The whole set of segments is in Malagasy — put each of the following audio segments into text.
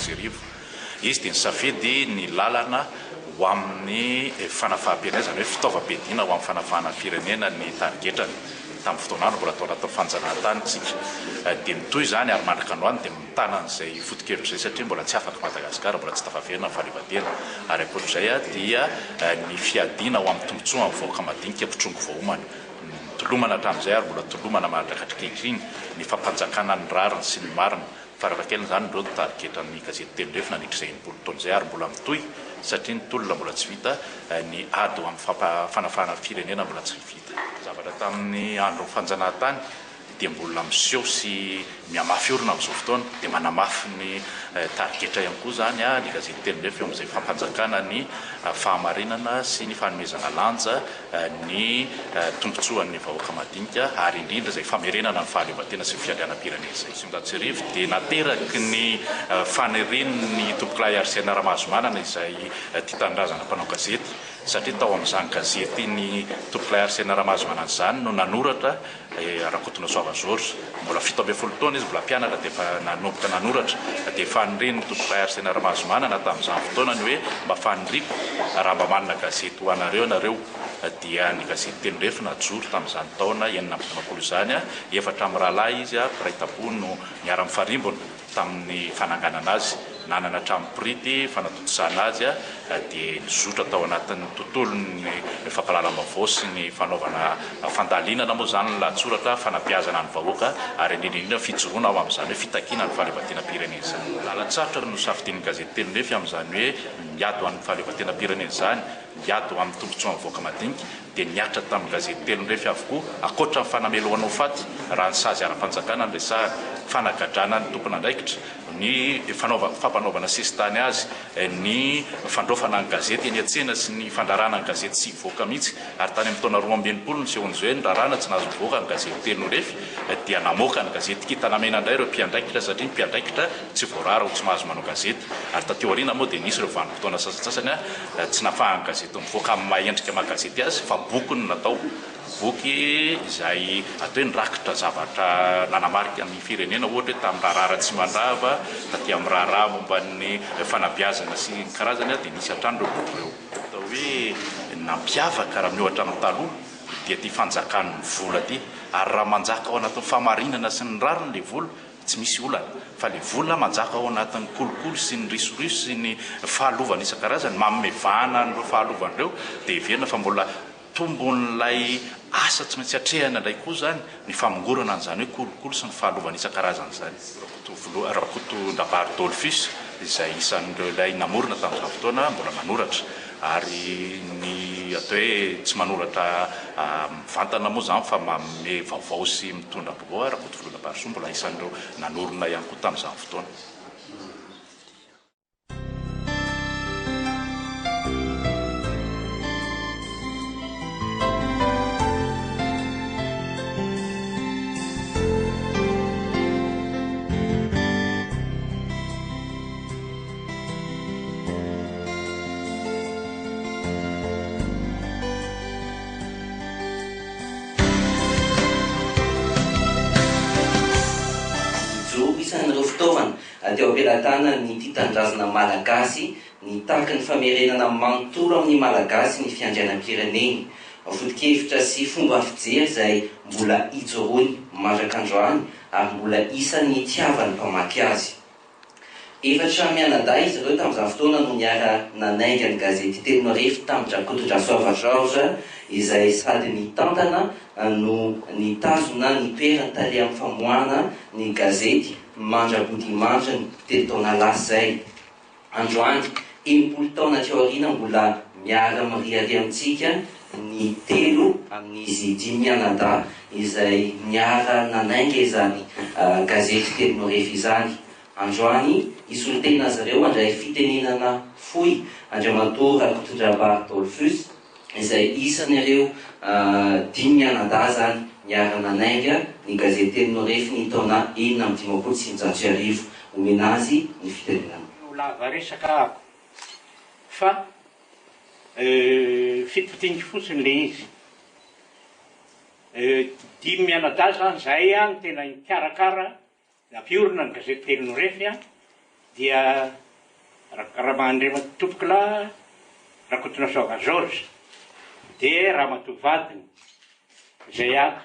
sy rivo izy dia nisafidy ny lalana ho amin'ny fanafahampirenena zany hoe fitaovam-piadiana ho amin'ny fanafahana firenena ny tarigetrany tamin'ny fotoanandro mbola atao anatin'ny fanjanahantany tsika dia mitoy zany ary mandraka androany dia mitana an'izay foto-kevitra zay satria mbola tsy afaka Madagasikara mbola tsy tafaverina ny fahaleovantena ary ankoatr'izay dia ny fiadiana ho amin'ny tombotsoa amin'ny vahoaka madinika mpitrongo voaomana tolomana hatramin'izay ary mbola tolomana mandrakatrikehitriny ny fampanjakana ny rariny sy ny marina farafahakeliny zany ireo tarigetran'ny gazety telo ndrefa nandritra izay 80 taona izay ary mbola mitoy satria ny tolona mbola tsy vita ny ady ho amin'ny fanafahana firenena mbola tsy vita zavatra tamin'ny andro fanjanahantany dia mbola miseho sy miamafy orina amin'izao fotoana dia manamafy ny tarigetra ihany koa zany ny gazety telo ndrefa eo amin'izay fampanjakana ny fahamarinana sy ny fanomezana lanja ny tombotsoan'ny vahoaka madinika ary indrindra izay famerenana ny fahaleovantena sy ny fiandrianam-pirenena izay sy Ndatsirivo dia nateraky ny faneren'ny tombokolay Arsène Ramazomanana izay tia tanindrazana mpanao gazety satria tao amin'izany gazety ny tombokolay Arsène Ramazomanana zany no nanoratra Rakotona Soavageorges mbola 17 taona izy mbola mpianatra dia efa nanomboka nanoratra dia fanireny tombokolay Arsène Ramazomanana tamin'izany fotoana ny hoe mba faniriko raha mba manana gazety ho anareo dia ny gazety telo ndrefa najoro tamin'izany taona 19 izany efatra amin'ny rahalahy izy Piraitampo no niara-mifarimbona tamin'ny fananganana azy nanana hatramin'ny prity fanatotosana azy dia nizotra tao anatin'ny tontolony fampahalalam-baovao sy ny fanaovana fandalinana moa zany ny lahatsoratra fanabeazana ny vahoaka ary indrindra fijoroana ao amin'izany hoe fitakiana ny fahaleovantena-pirenena izany lalatsarotra no safidian'ny gazety telo ndrefa amin'izany hoe miady ho amin'ny fahaleovantena-pirenena izany miady ho amin'ny tombotsoa amin'ny vahoaka madinika dia niatra tamin'ny gazety telo ndrefa avokoa akoatra ny fanameloana ho faty raha ny sazy ara-panjakana ny resahany fanagadrana ny tompon'andraikitra ny fampanaovana sesitany azy ny fandrofana ny gazety eny an-tsena sy ny fandrarana ny gazety sy voaka mihitsy ary tany amin'ny taona 2020 ny sehon'izay nyrarana tsy nahazo voaka ny gazety telo ndrefa dia namoaka ny gazety kitanamena indray ireo mpiandraikitra satria ny mpiandraikitra tsy voarara ho tsy mahazo manao gazety ary tateo aoriana moa dia nisy ireo vanim-potoana sasatsasany tsy nafahan'ny gazety mivoaka amin'ny mahendrika mahagazety azy fa boky no natao boky izay atao hoe nirakitra zavatra nanamarika ny firenena ohatra hoe tamin'ny raharara tsy mandrava taty amin'ny raharaha momba ny fanabeazana sy ny karazany dia nisy hatrany ireo boky ireo atao hoe nampiavaka raha miohatra amin'ny taloha dia ty fanjakan'ny vola ty ary raha manjaka ao anatin'ny fahamarinana sy ny rariny le vola tsy misy olana fa le vola manjaka ao anatin'ny kolokolo sy ny risorisy sy ny fahalovana isan-karazany mamevana n'ireo fahalovan'ireo dia heverina fa mbola tombon'ilay asa tsy maintsy atrehana indray koa zany ny famongorana an'izany hoe kolokolo sy ny fahalovana isan-karazany zany Rakotondrabary Dolphus izay isan'ireo ilay namorona tamin'izany fotoana mbola manoratra ary ny atao hoe tsy manoratra mivantana moa zany fa manome vaovao sy mitondra vaovao Rakotondrabary Dolphus mbola isan'ireo nanorona ihany koa tamin'izany fotoana. Teo ampelatana ny tia-tanindrazana malagasy ny tahaky ny famerenana manontolo amin'ny malagasy ny fiandrianam-pirenena foto-kevitra sy fomba fijery izay mbola ijoroany mandraka androany ary mbola isan'ny tiavany mpamaky azy. Efatra mianadahy izy ireo tamin'izany fotoana no niara nanainga ny gazety telo arivo tamin'ny Rakotondra Soavageorges izay sady nitantana no nitazona ny toerany talia amin'ny famoahana ny gazety mandrabodimandra ny telo taona lasa izay. Androany 80 taona teo aoriana mbola miara mirihary amintsika ny telo amin'izy 5 mianadahy izay niara nanainga izany gazety telo arivo izany. Androany isolotena azy ireo andray fitenenana fohy Andriamatoa Rakotondrabary Dolphus izay isan'ireo 5 mianadahy zany niara nanainga ny gazety telo arivo ny taona 1950 omena azy ny fitenenana. Lava resaka ako fa fitopitiany fotsiny le izy 5 mianadahy zany zay ny tena hikarakara nampiorina ny gazety telo arivo dia Rahamandrima Topokla Rakotonasoava George, dia Ramatovadiny izay ato.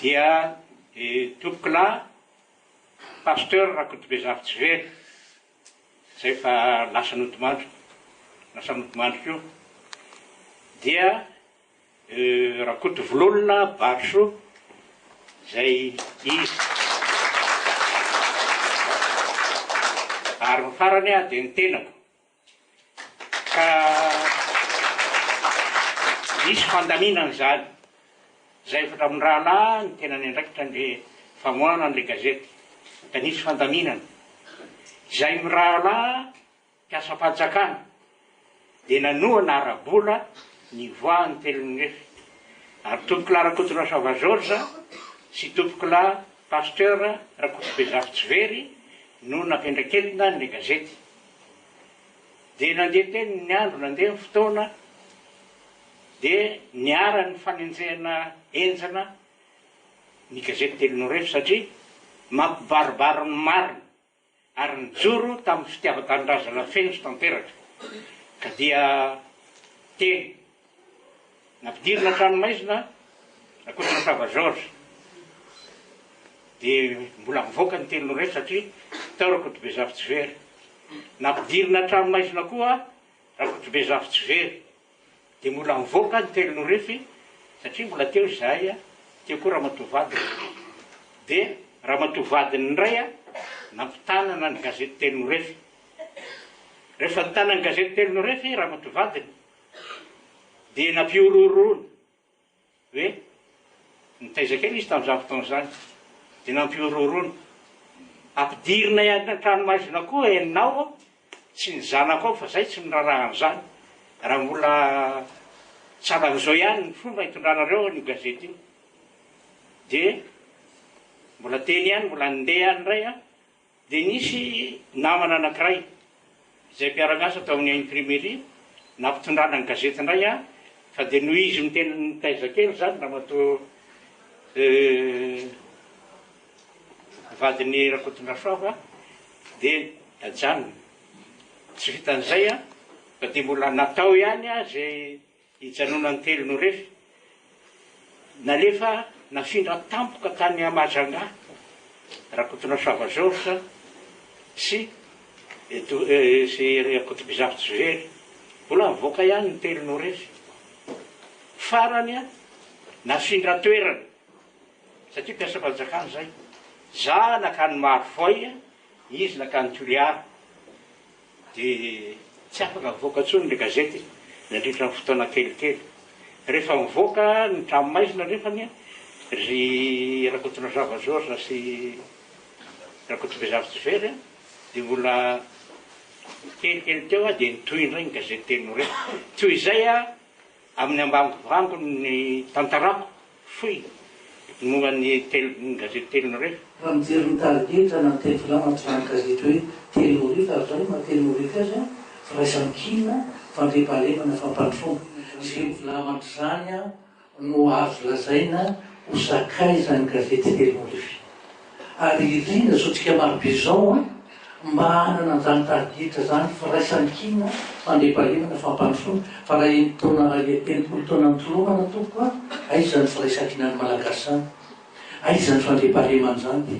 Dia Topokla Pasteur Rakotobezafitsivery, izay fa lasa notomandro io. Dia Rakotovololona Barso, izay izy. Ary farany dia ny tenako. Ka misy fandaminana zany. Zay fa amin'ny rahalahy ny tenany andraikitra ny famoahana an'ilay gazety. Da nisy fandaminana. Izay amin'ny rahalahy mpiasa-panjakana dia nanoana ara-bola nivoahan'ny telon'efy. Ary Topokla Rakotonasoava George sy Topokla Pasteur Rakotobezafitsivery no nampiandrakelina ny gazety. Dia nandeha teny ny andro, nandeha ny fotoana, dia niara ny fanenjehana enjana ny gazety Telonorefy satria mampibaribary ny marina ary nijoro tamin'ny fitiavan-tanindrazana feno sy tanteraka. Ka dia teny nampidirina tranomaizina Rakotonasoava George, dia mbola mivoaka ny Telonorefy satria tao Rakotobezafitsivery. Nampidirina tranomaizina koa Rakotobezafitsivery, dia mbola mivoaka ny Telonorefy satria mbola teo izahay teo koa Ramatoavadiny. Dia Ramatoavadiny indray nampitanana ny gazety Telonorefy. Rehefa nitanana ny gazety Telonorefy Ramatoavadiny, dia nampiororona hoe nitaiza kely izy tamin'izany fotoana izany, dia nampiororona ampidirina ihany tranomaizina koa ianao sy ny zanako ao, fa zay tsy nirarahan'izany. Raha mbola tsara an'izao ihany ny fomba hitondranareo ny gazety io. Dia mbola teny ihany, mbola nindeha ihany indray dia nisy namana anankiray izay mpiara-miasa tao amin'ny imprimerie nampitondrana ny gazety indray fa dia noho izy miteny nitaiza kely zany Ramatoa vadiny Rakotonasoava dia ajanona. Tsy vitan'izay fa dia mbola natao ihany zay hijanonan'ny Telonorefy. Nalefa nafindra tampoka tany Mahajanga Rakotonasoava George sy Rakotobezafitsivery, mbola mivoaka ihany ny Telonorefy. Farany nafindra toerana satria mpiasa-panjakana zay. Za nakany Marivoy, izy nakany Toliara. Dia tsy afaka mivoaka tsony ny gazety nandritra ny fotoana kelikely. Rehefa mivoaka ny tranomaizina nefany ry Rakotonasoava George sy Rakotobezafitsivery, dia mbola kelikely teo dia nitoy indray ny gazety Telonorefy. Toy izay amin'ny ambangivango ny tantarako foy momba ny gazety Telonorefy. Raha mijery ny targetra na ny teny filaman'ny gazety hoe Telonorefy, ary zany ma Telonorefy azy firaisan-kina fandriampahalemana fampandrosoana. Sy filamandry zany no azo lazaina ho sakay zany gazety Telonorefy. Ary irina zotsika marobe izao mba hanana an'izany targetra zany firaisan-kina fandriampahalemana fampandrosoana. Fa raha enimpolo taona nitolomana tompoko aiza ny firaisan-kinan'ny malagasy zany, aiza ny fandriampahalemana zany,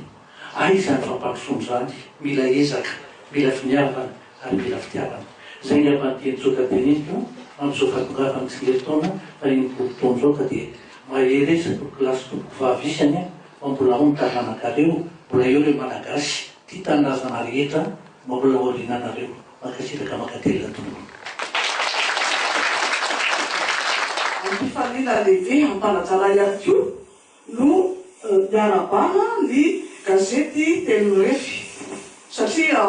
aiza ny fampandrosoana zany. Mila ezaka, mila finiavana ary mila fitiavana. Zay ny ampanteny tsoka teneniko amin'izao fahatongavana tsy le taona fa enimpolo taona zao ka dia mahery eza tokolasy tompoko vahavisany mbola ao ny tanànakareo, mbola eo ireo malagasy tia tanindrazana rehetra mbola oriananareo. Makasiraka makatelina tompoko. Antifamina lehibe ampanajara ihany koa no miarabana ny gazety Telonorefy satria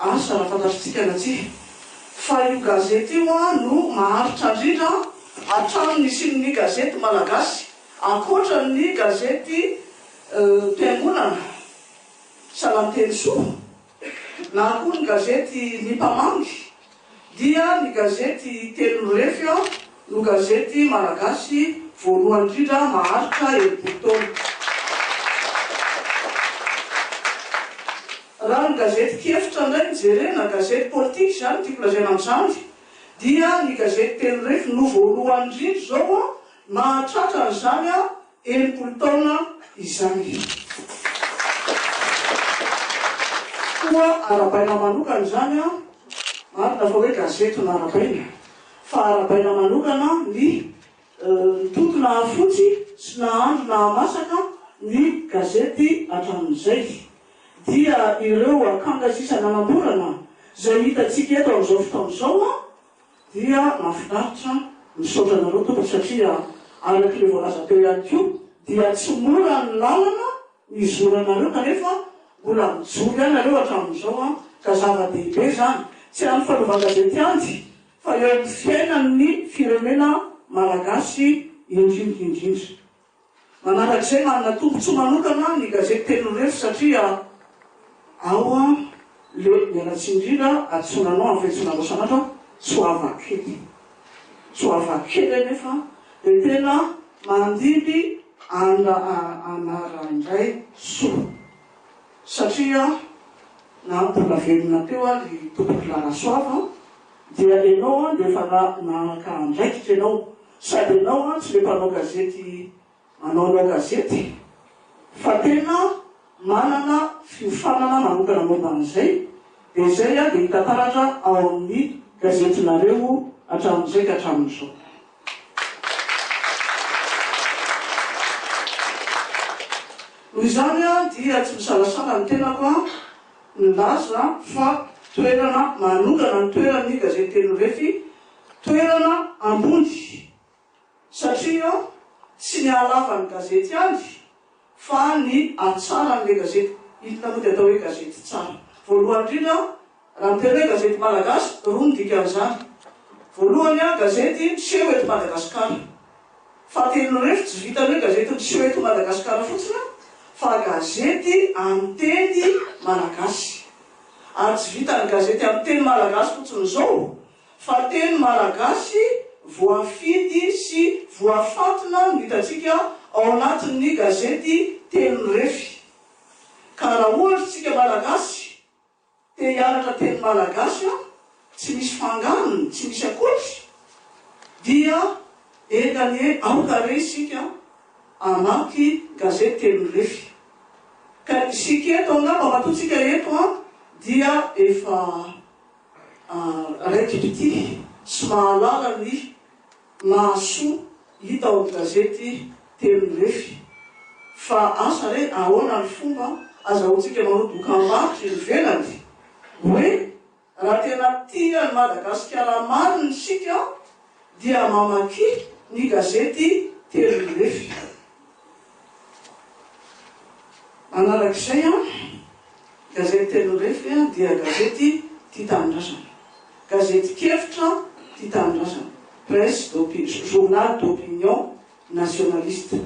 asa raha fantatritsika natsy fa io gazety io no maharitra indrindra hatramin'ny sin'ny gazety malagasy, ankoatra ny gazety mpiangonana Salamteny Soa na koa ny gazety Ny Mpamangy, dia ny gazety Telonorefy no gazety malagasy voalohany indrindra maharitra enimpolo taona. raha ny gazety kefitra indray jerena gazety politique zany tiako lazaina amin'izany dia ny gazety Telo Refy no voalohany indrindra zao a mahatratra an'izany a 80 taona izany. Koa arabaina manokana zany a marina fa hoe gazety no arabaina fa arabaina manokana ny totona fotsy sy nahandro nahamasaka ny gazety hatramin'izay dia ireo akangasisa nanamborana zay hitantsika eto amin'izao fotoana izao a dia mahafinaritra misaotra anareo tompoko satria araky le voalaza teo ihany koa dia tsy mora ny lalana mizoranareo kanefa mbola mijory ianareo hatramin'izao a ka zava-dehibe zany tsy amin'ny fanaovan-gazety andy fa eo amin'ny fiainan'ny firenena malagasy indrindrindrindra. Manarak'izay manana tombontsoa manokana ny gazety Telo Refy satria ao a le mialatsindrina atsonanao amin'ny fiantsonanao sanatra soavakely. Soavakely nefa dia tena mandimby anaran'indray soa satria na mbola velona teo a ry tompoko larasoava dia ianao a dia efa naka andraikitra ianao sady ianao a tsy le mpanao gazety manaonao gazety fa tena manana fiofanana manokana momban'izay dia izay a dia hitantaratra ao amin'ny gazetinareo hatramin'izay ka hatramin'izao. Noho izany a dia tsy misalasala ny tenako a milaza fa toerana manokana ny toeran'ny gazety Telo Refy toerana ambony satria tsy ny halavan'ny gazety andy fa ny atsaran'le gazety hitona moa dia atao hoe gazety tsara. Voalohany indrindra raha miteny hoe gazety malagasy roa ny dika amin'izany. Voalohany a gazety miseho eto Madagasikara fa Telo Refy tsy vitany hoe gazety miseho eto Madagasikara fotsiny fa gazety amin'ny teny malagasy. Ary tsy vitany gazety amin'ny teny malagasy fotsiny izao fa teny malagasy voafidy sy voafatona no hitantsika ao anatin'ny gazety Telo Refy. Ka raha ohatra tsika malagasy te hianatra teny malagasy a tsy misy fangarony, tsy misy akotry dia ekany aoka re isika amaky gazety Telo Refy. Ka isika eto angamba matotsika eto a dia efa raikitry sy mahalala ny mahasoa hita ao amin'ny gazety Telo Refy fa asa re ahoana ny fomba azahoantsika manao dokam-barotra ivelany hoe raha tena tia ny Madagasikara marina isika dia mamaky ny gazety Telo Refy. Manarak'izay a gazety Telo Refy a dia gazety tia tanindrazana, gazety kefitra tia tanindrazana, presse journal d'opinion nationaliste.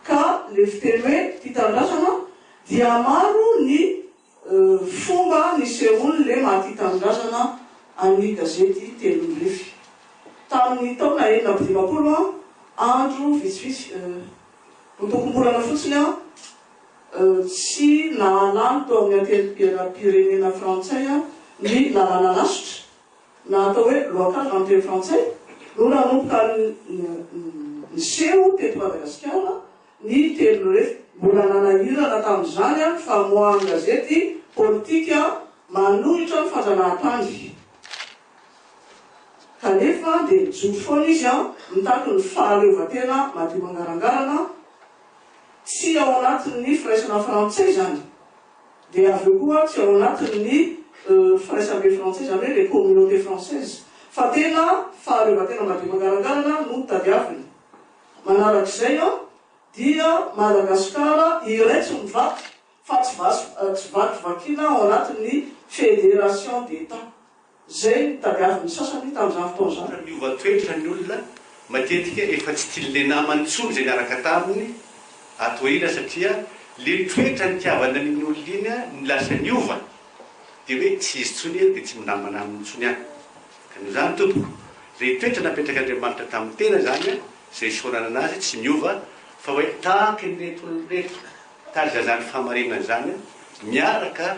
Ka le fiteny hoe tia tanindrazana dia maro ny fomba nisehoany le mahatia tanindrazana amin'ny gazety Telo Refy. Tamin'ny taona 1920 andro vitsivitsy tokom-bolana fotsiny a tsy nahalany tao amin'ny antenimpirenena frantsay ny lalàna lasitra na atao hoe loakala amin'ny teny frantsay no nanomboka niseho teto Madagasikara ny Telo Refy. Mbola nanahirana tamin'izany a famoahany gazety politika manohitra ny fanjanahantany kanefa dia mijoro foana izy a mitaky ny fahaleovan-tena madio mangarangarana tsy ao anatin'ny firaisana frantsay zany dia avy eo koa tsy ao anatin'ny firaisambe frantsay zany hoe les communautés françaises fa tena fahaleovan-tena madio mangarangarana no tadiaviny. Manarak'izay a dia Madagasikara iray tsy mivaky fa tsy vakivakiana ao anatin'ny fédération d'État. Zay tadiavin'ny sasany tamin'izany fotoana zany. Miova toetra ny olona matetika efa tsy tian'le namany intsony zay niaraka taminy atohina satria le toetra nitiavana ny olona iny ny lasa niova dia hoe tsy izy tsony dia tsy minamana aminy intsony any. Ka noho izany tompoko zay toetra napetraka Andriamanitra tamin'ny tena zany zay saonana anazy tsy miova fa hoe tahaky ny reto reto taly zazany famarinana zany miaraka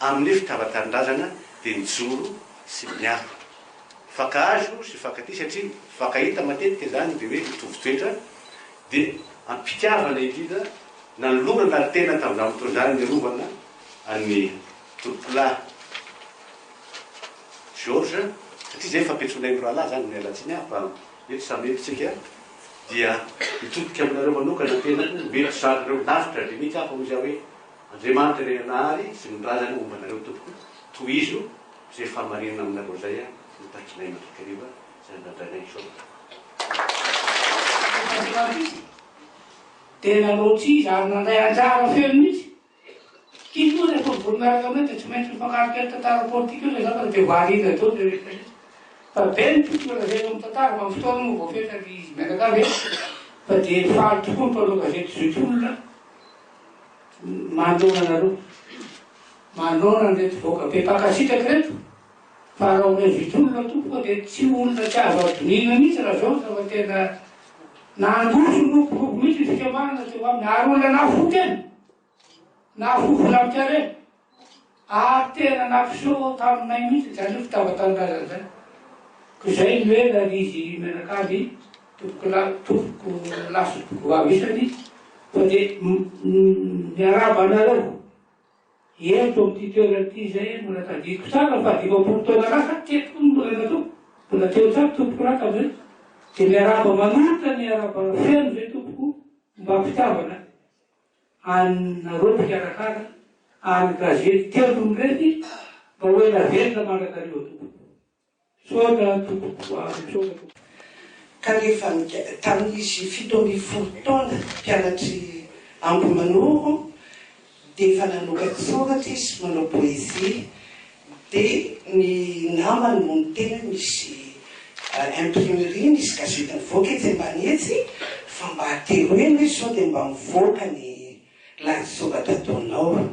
amin'ny fitavatarindrazana dia mijoro sy miaro fakazo sy fakatỳ satria fakahita matetika zany dia hoe mitovitoetra dia ampitiavana indrindra nanolorana ary tena tamin'izany fotoana zany niarovana any toropolahy George satria zay fampetsonay rahalahy zany mialatsiny fa eto samepitsika dia mitodika aminareo manokana tena mety saryreo lavitra dia mihitsy afa ozy hoe Andriamanitra renanahary sy nidrazana mombanareo tompoko tohizo zay famarinana aminareo zay mitaksinay mandrikariva zay nandranay so tena loatra izy ary nandray anjara feo mihitsy kiny moa rehefa voronaraka aminay dia tsy maintsy mifankarika tantara politika io zay zaka dia voarina tao dia rehefa fa be ny tokoa gazety amin'ny tantara fa amin'ny fotoana moa voafetraka izy mianaka avy fa dia faly tokoa mpanao gazety zotrolona mandoana anareo mandoana nreto voaka be pakasitraka reto fa raha omay zotrolona tompoka dia tsy olona tsy azo adonina mihitsy raha zao fa tena nandroso nopokoko mihitsy ny fikamarana teo aminy ary olona nafo tena nafo volamikare ary tena nafiso taminay mihitsy zany hoe fitavatanindrazana zany ko zay ny hoe raha izy menakavy tompoko laso tompoko vavisany fa dia miaraba anareo eto amin'ity toerana ity zay mbola tadidiko tsara fa dimapolo taona lasa tetiko ny mbola natao mbola teo tsara tompoko raha tamizay dia miaraba manolotra miaraba feno zay tompoko mba fitiavana anareo mpikarakara any gazety telo nirety mba hoe naverina manrakariva tompoko soda tompoko soda tompoko ka rehefa tamin'izy 7 taona mpianatry Ambohimanoro dia efa nanokatra soratra izy manao poezie dia ny namany moa ny tena misy imprimerie nisy gazety mivoaka etsy Ambanietsy fa mba atero eny hoe sao dia mba mivoaka ny lahy soratra ataonao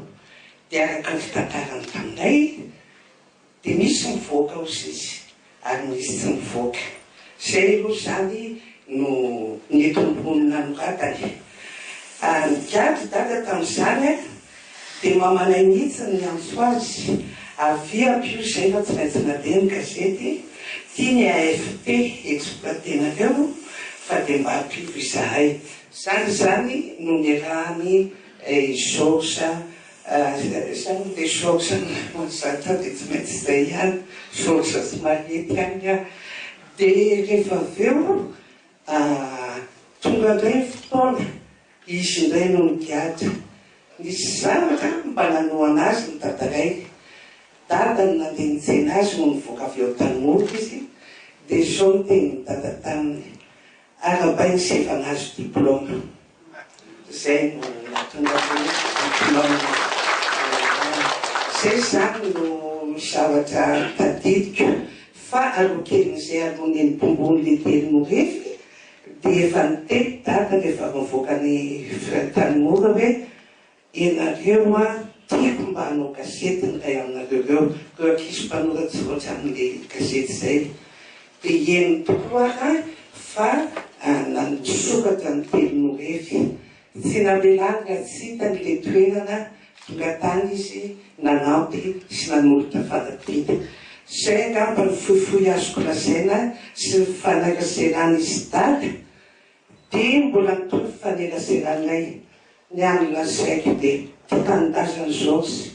dia araka ny fitantarany taminay dia misy mivoaka ozy izy ary misy tsy mivoaka zay aloha zany no netombonina noratany mikady dada tamin'izany dia mamanay mihitsy ny antso azy avy ampio zay fa tsy maintsy nandeha ny gazety tia ny AFP exploitenareo fa dia mba ampio izahay zany no niarahany George zany dia George manzata dia tsy maintsy izay ihany George sy Mariety any dia rehefa aveo tonga indray ny fotoana izy indray no nigiady nisy zavatra mba nanoa anazy ny dadaray dada no nandeha nitsena azy no nivoaka avy eo tanimorika izy dia zao no teny ny dada taminy arabainy sy efa nazo diplôme zay no natonga diplôme zay zany no zavatra tadidiko fa alokelin'izay alony enipombony le telo no refy dia efa nitety dada rehefa mivoaka ny tanimora hoe ianareo tiako mba hanao gazety ny ray aminareo reo reo ankizy mpanoratsy roatsy amin'le gazety zay dia eny tokoa fa nanosoratra ny telo no refy tsy nabelany raha tsy hitany le toerana tonga tany izy nanampy sy nanolotra fanampita zay angamba ny fohifohy azoko lazaina sy ny faneraserana izy dada dia mbola mitovy faneraseranay ny any lazaiko dia tia tanindazana George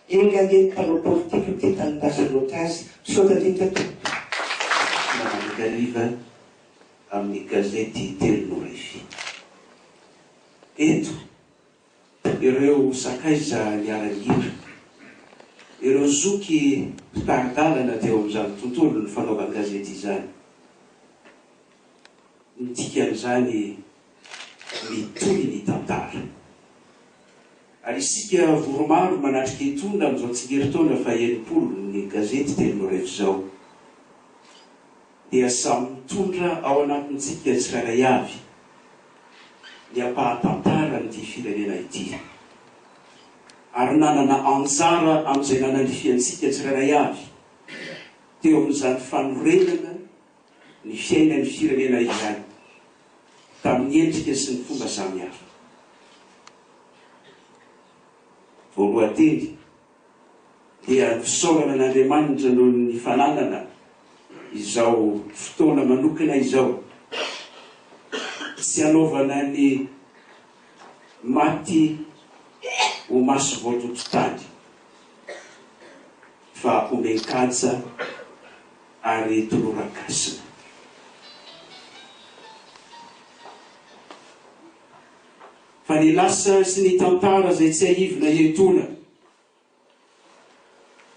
enganeny mpanao politika tia tanindazana loatra azy sotatita managariva amin'ny gazety telo no refy eto ireo sakaiza niara-gira ireo zoky mpitaridalana teo amin'izany tontolo ny fanaovany gazety izany nidikan'izany mitohy ny tantara ary isika voromaro manatrika hitondra amin'izao tsingeritondra fa 90 ny gazety telo no refy zao dia samy mitondra ao anatintsika tsirairay avy ny ampahatantara nyity firenena ity ary nanana anjara amin'izay nanalifiantsika tsirairay avy teo amin'izany fanorenana ny fiainan'ny firenena izany tamin'ny endrika sy ny fomba samihafa voalohanteny dia fisaorana n'Andriamanitra noho ny fananana izao fotoana manokana izao, tsy anaovana ny maty ho maso voatototany fa omekatsa ary tolorakasina. Fa ny lasa sy ny tantara zay tsy ahivona ietona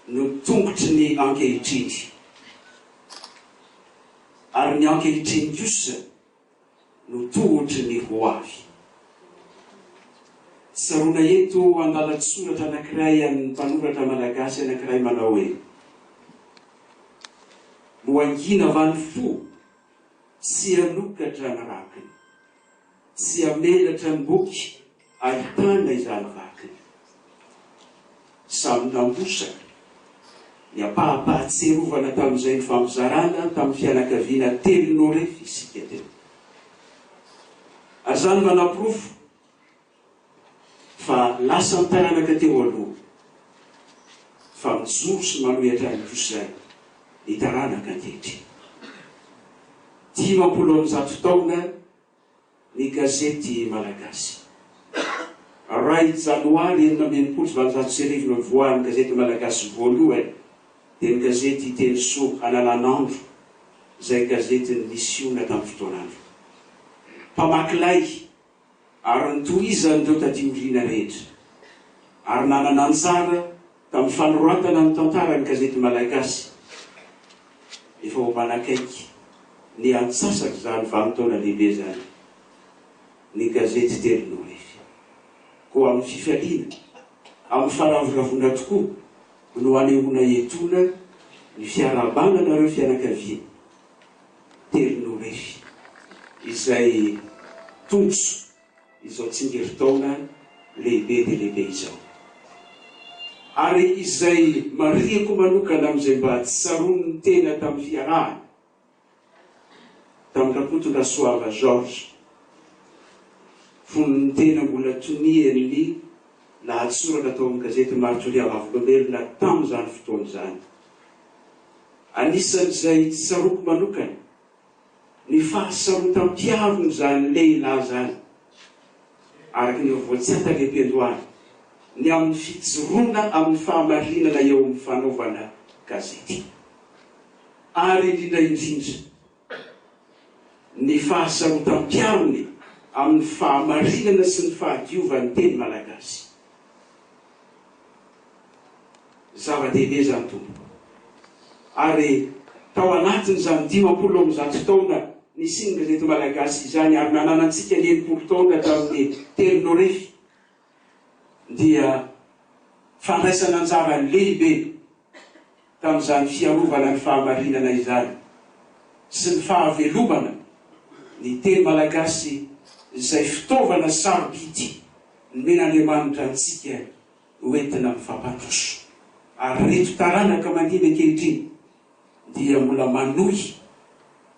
no tongotry ny ankehitriny, ary ny ankehitriny kosa no tohotry ny ho avy. Sarona eto andalatsoratra anankiray amin'ny mpanoratra malagasy anankiray manao hoe: moangina vany fo, tsy alokatra ny rakiny, tsy amelatra ny boky ahitana izany vakiny. Samy nambosaka ny apahapahatserovana tamin'izay ny fampizarana tamin'ny fianakaviana telo norefy isika teo. Ary zany manampirofo fa lasa mitaranaka teo aloha fa mijoro sy manohitra ny kosa ny taranaka ankehitriny. 50 taona ny gazety malagasy. Ray janoary 1990 no voahan'ny gazety malagasy voalohany dia ny gazety Teny Soa Analan'andro, izay gazety ny nisiona tamin'ny fotoanandro. Mpamakilay ary nitohizany ireo tadimorina rehetra, ary nanana anjara tamin'ny fanoratana ny tantarany gazety malagasy. Efa ho manakaiky ny antsasaky zany 20 taona lehibe zany ny gazety Telo Norefy. Koa amin'ny fifaliana, amin'ny faravoravoana tokoa no anehoana etona ny fiarabanana fianakaviana Telo Norefy, izay tongotso izao tsingerin-taona lehibe dia lehibe izao, ary izay mariako manokana amin'izay mba tsy saron'ny tena tamin'ny fiarahana tamin'ny rapotona Soava George, fonony tena mbola toniany ny lahatsoratra tao amin'ny gazety Maritso Riavavolombelona tamin'izany fotoana izany. Anisan'izay tsy saroko manokana ny fahasarotam-piaviny zany lehilahy zany, araky ny voatsiata lehibe-ndoany ny amin'ny fijoroana amin'ny fahamarinana eo amin'ny fanaovana gazety, ary indrindra ny fahasarotam-piaviny amin'ny fahamarinana sy ny fahadiovan'ny teny malagasy. Zava-dehibe zany tompo. Ary tao anatiny zany 50 taona nisy ny gazety malagasy izany, ary nananantsika 90 taona tamin'ny Telo Norefy, dia fandraisana anjara lehibe tamin'izany fiarovana ny fahamarinana izany sy ny fahavelomana ny teny malagasy, izay fitaovana sarobidy men'Andriamanitra antsika hoentina mifampandroso. Ary reto taranaka mandimy ankehitriny dia mbola manohy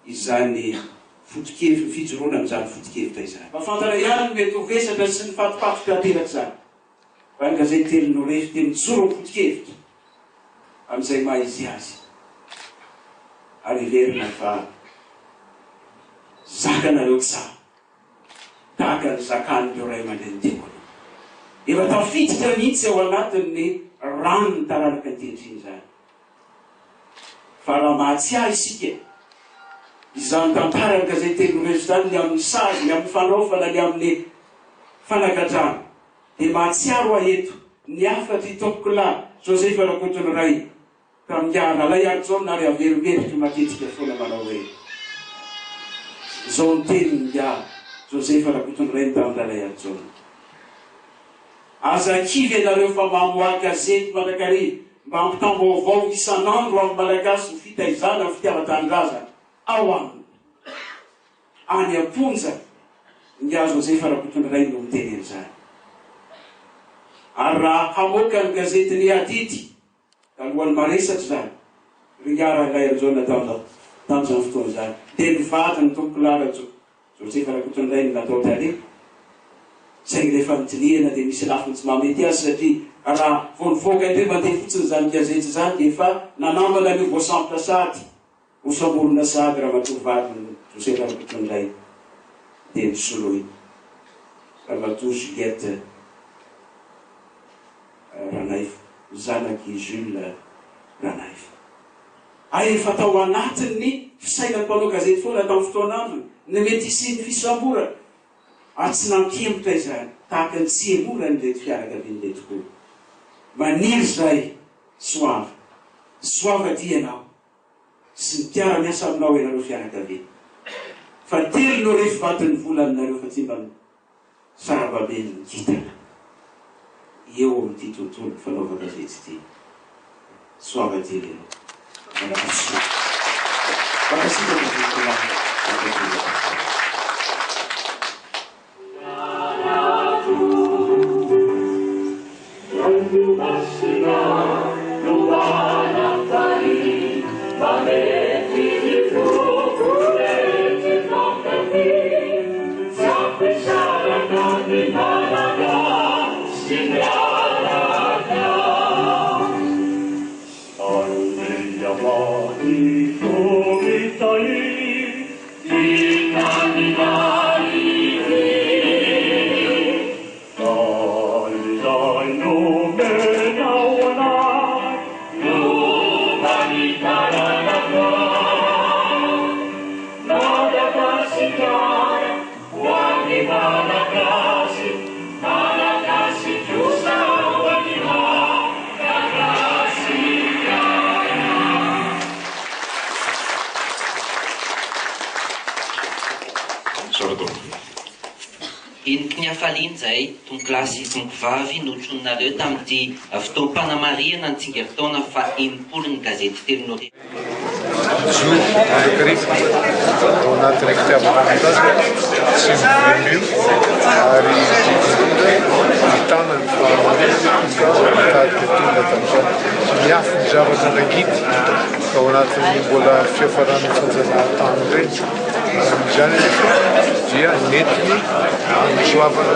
izany fotokevitra, fijoroana amin'izany fotokevitra izany. Mafantana ihany mety ho vesatra sy ny fatopatoka ateraky zany, fa ny gazety Telo Norefy dia mijoro ny fotokevitra amin'izay maha izy azy, ary verina fa zakanareo tsara tahaka ny zakan'ireo ray aman-dreniteko. Efa tafiditra mihitsy ao anatin'ny ranony taranaka ankehitriny zany. Fa raha mahatsiahy isika izany tantarany gazety Telo Norefy zany, ny amin'ny sazy, ny amin'ny fanaofana, ny amin'ny fanagadrana, dia mahatsiaro aheto ny afatry tompokolahy Josepha Rakotonyray tamin'ny Alay Arjona, ary averimeritry matetika foana manao hoe izao ny teniny Josepha Rakotonyray tamin'ny Alay Arjona: aza kivy ianareo fa mamoaha gazety Manakary mba ampitam-baovao isan'andro amin'ny malagasy, ny fitaizana ny fitiavan-tanindrazana ao aminy. Any Amponja ny Josepha Rakotonyray no miteny an'izany. Ary raha hamoaka ny gazety ny Adity ka alohan'ny maresatra zany Rigara Alay Arjona tamin'izany fotoana zany, dia nivady ny tompokolahy Josepha Rakotonyray ny natao tale, saingy rehefa mitinihana dia misy lafiny tsy mamety azy satria raha voanivoaka indray mandeha fotsiny zany gazety zany dia efa nanambana le voasambotra sady hosamborona sady raha matovady josefamitondray dia misoloy Ramatoa Juliette Ranaivo, zanaky Jules Ranaivo. Efa tao anatiny ny fisainany mpanao gazety foana tamin'ny fotoanandro ny mety hisiny fisambora ary tsy nankembotra izany tahaka ny tsy embora nyreto fianakaviany reto koa. Maniry zay soava dianao sy ny mpiara-miasa aminao ianareo fianakaviany. Fa telo no refy vatin'ny volanareo fa tsy mba sarababeny nikitana eo amin'ity tontolo fanaova gazety ity. Soava dia ianao. Eniky ny hafaliany zay tomoklasy tomokovavy notrononareo tamin'ity fotoam-panamariana ny tsingeritaona fa enimpolo ny gazety telonao Zo andokarivo ao anatin'ny fitiavana tsy mivemeo ary hitana ny fahamatady tonga tamin'izany miafy ny zavatra nangity ao anatin'ny mbola fiafarany fanjanahantany ireny. Izany rehefa dia netiny misoavana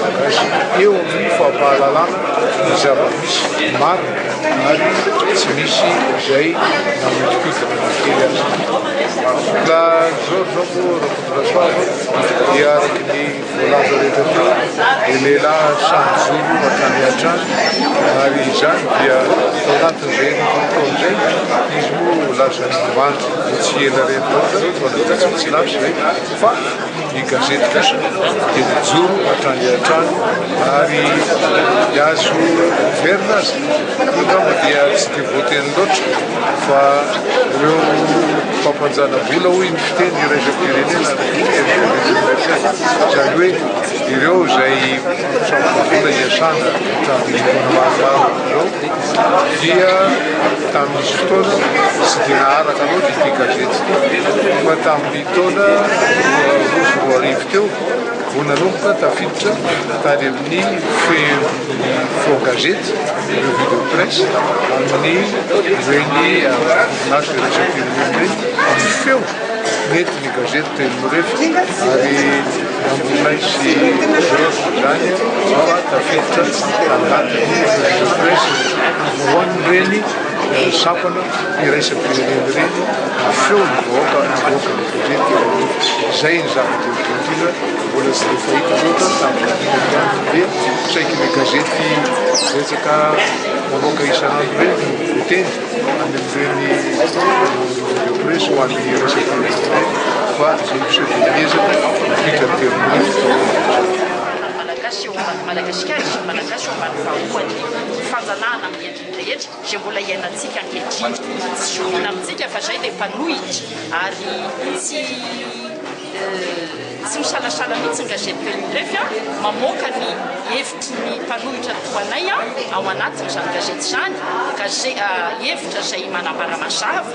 malagasy eo amin'ny fahampahalalana ny zava-misy marina ary tsy misy izay namitokitana kely azy. La zao rakotorasoava dia araky ny voalaza rehetra teo dia lehilahy samy zoro hatrany hatrany ary izany dia ao anatin'izay nataon'izay izy moa lasa mandry tsy ela rehetra tsy lavy zay fa ny gazety kosa dia mijoro hatrany hatrany ary iazo verina azy angamba dia tsy dia voateny loatra fa ireo mpampanjana vola hoy ny fiteny iraisam-pirenena izany hoe ireo zay sambovola iasana hatramin'ny maromaro zao dia tamin'izy fotoana tsy dia naharaka loatra ity gazety ity fa tamin'ny taona roa arivo teo vao nanomboka tafiditra tany amin'ny fond gazety revue de presse amin'ny reny naso iraisam-pirenena reny amin'ny feo nety ny gazety telon'orefy ary nambolay sy grosy zany fa tafiditra anatin'ny revue de presse hoan'ny reny sapana iraisam-pirenena reny feo ny vahoaka ny gazety zay ny zavatra eotontina mbola tsy dia fahita loatra tamin'ny dia saiky ny gazety betsaka mavoaka isan'andro reny voateny amin'ireny de presse ho an'ny iraisam-pirenena reny fa zay miseho dia miezaka mifika ny telon'orefy Malagasy eo ambany Madagasikara sy Malagasy eo ambany vahoany fanjanahana amin'ny endriny rehetra zay mbola iainantsika ankehitriny tsy zoviana amintsika fa zay dia mpanohitra ary tsy misalasala mihitsy ny gazety telon'orefy mamoaka ny hevitry ny mpanohitra toanay ao anatiny izany gazety zany hevitra zay manambara mazava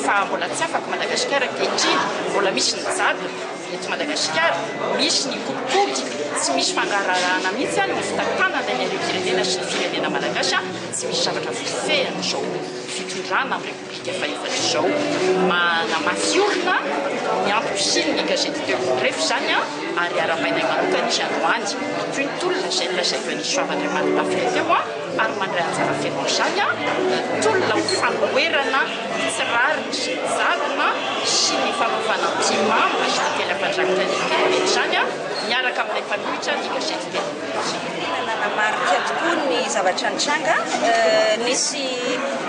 fa mbola tsy afaka Madagasikara ankehitriny mbola misy ny jadona eto Madagasikara misy ny kokokody tsy misy fangarahana mihitsy ny fitantanana ny firenena sy ny firenena malagasy tsy misy zavatra fifehany zao fitondrana amin'ny repoblika faefatra izao manamafiorina miampypisiny ny gazety teolondrefy zany a ary ara-bainay manokana izy androany toy ny tolona zay lazaiko any soavan'andriamanitra teo a ary mandray anjara fianao zany a tolona ho fanoerana tsirariny sy jarona sy ny fanaovana timamba sy tantely ampandrakitanykely zany a miaraka amin'ilay mpanohitra ny gazety teolondrefy nanamarika tokoa ny zavatra nitranga nisy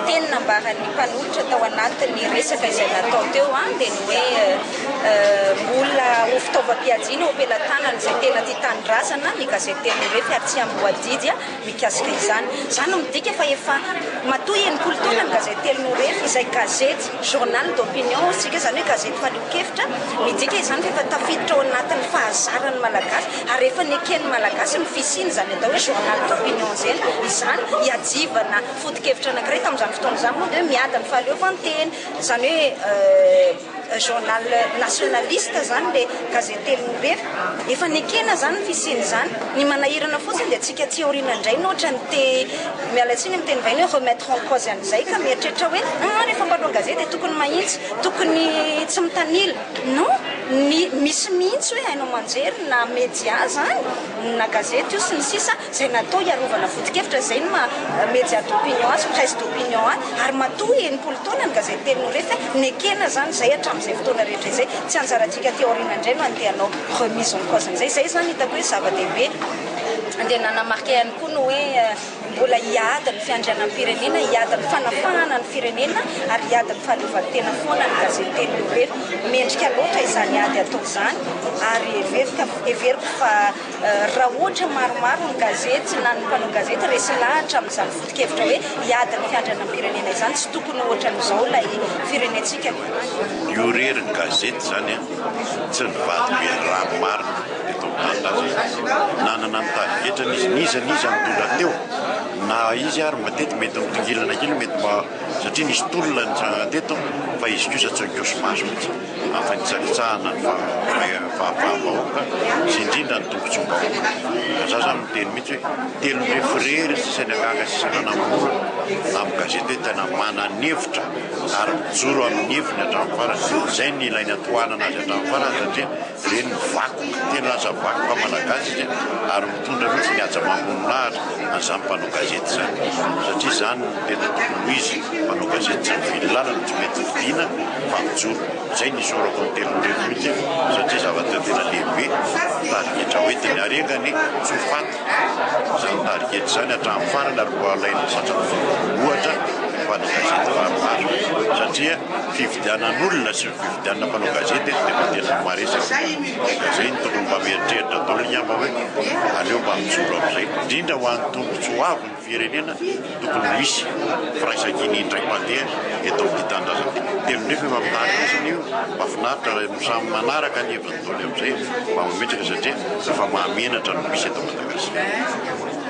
teny nambaran'ny mpanolotra tao anatiny resaka izay natao teo dia ny hoe mbola ho fitaovam-piadiana opelantanana izay tena ty tanindrazana ny gazety teolondrefy ary tsy amboadidy mikasika izany no midika fa efa matoy enimpolo taona ny gazety teolondrefy izay gazety journal d'opinion sika zany hoe gazety faleokevitra midika izany fa efa tafiditra ao anatin'ny fahazarany malagasy ary efa nekeny malagasy ny fisiny zany atao hoe journal d'opinion zany izany iadivana foto-kevitra anankiray tamin'izany fotoana izany moa dia miadany fahaleovanteny zany hoe journal nationaliste zany le gazety teolondrefy efa nekena zany ny fisiny zany ny manahirana fotsiny dia tsika tsy aoriana indray nohatra ny mialatsiny amin'ny teny vahiny hoe remettre en cause an'izay ka mieritreritra hoe rehefa mpanao gazety tokony mahitsy tokony tsy mitanila non misy mihitsy hoe hainao manjery na média zany na gazety io sy ny sisa zay natao iarovana foto-kevitra zay ny média d'opinion sy presse d'opinion ary matoy enimpolo taona ny gazety teolondrefy nekena zany zay hatramin'izay fotoana rehetra izay tsy anjarantsika ty aoriana indray no andehanao remise en cause an'izay zay zany hitako hoe zava-dehibe andeha nanamarika ihany koa no hoe mbola hiady ny fiandrianam-pirenena hiady ny fanafahana ny firenena ary hiady ny fahaleovantena foana ny gazety teolondrefy mendrika loatra izany ady atao izany ary everiko fa raha ohatra maromaro ny gazety na ny mpanao gazety resy lahatra amin'izany foto-kevitra hoe hiady ny fiandrianam-pirenena izany tsy tokony ohatran'izao ilay firenetsika io rery ny gazety zany tsy nivady be raha marina nanana ny tavetrany izy nizanizy amdola teo na izy ary matety mety mitongilana kely mety satria nisy tolona ny teto fa izy kosa tsy nikoso maso mihitsy afanitsaritsahana ny fahavahoaka sy indrindra ny tombontsom-bahoaka za zany miteny mihitsy hoe teolondrefy rery sisany akaka sisanana amin'olona amin'ny gazety hoe tena mananevitra ary mijoro amin'ny heviny hatramin'ny farany zay ny ilainy atohanana azy hatramin'ny farany satria reny vakoka tena laza vakoka malagasy izy ary mitondra mihitsy ny aja mamononahitra an'izany mpanao gazety zany satria zany tena tokony izy mpanao gazety tsy mivily lalana tsy mety vidiana fa mijoro zay nisorako ny teolondrefy mihitsy satria zava-tena lehibe tariketra hoetiny arengany tsy faty zany tariketra zany hatramin'ny farany ary mbola alainy satrany ohatra mpanao gazety maromaro satria fividianan'olona sy fividianana mpanao gazety dia tena maresaka zay ny tokony mba mieritreritra daholo ny amba hoe aleo mba mijoro amin'izay indrindra ho an'ny tombontsy ho avy ny firenena tokony misy firaisan-kiny indray mandeha eto amin'ny tanindrazana teolondrefy efa mitarika izany io mba finaritra samy manaraka ny heviny daholo amin'izay mba mametraka satria rehefa mahamenatra no misy eto Madagasikara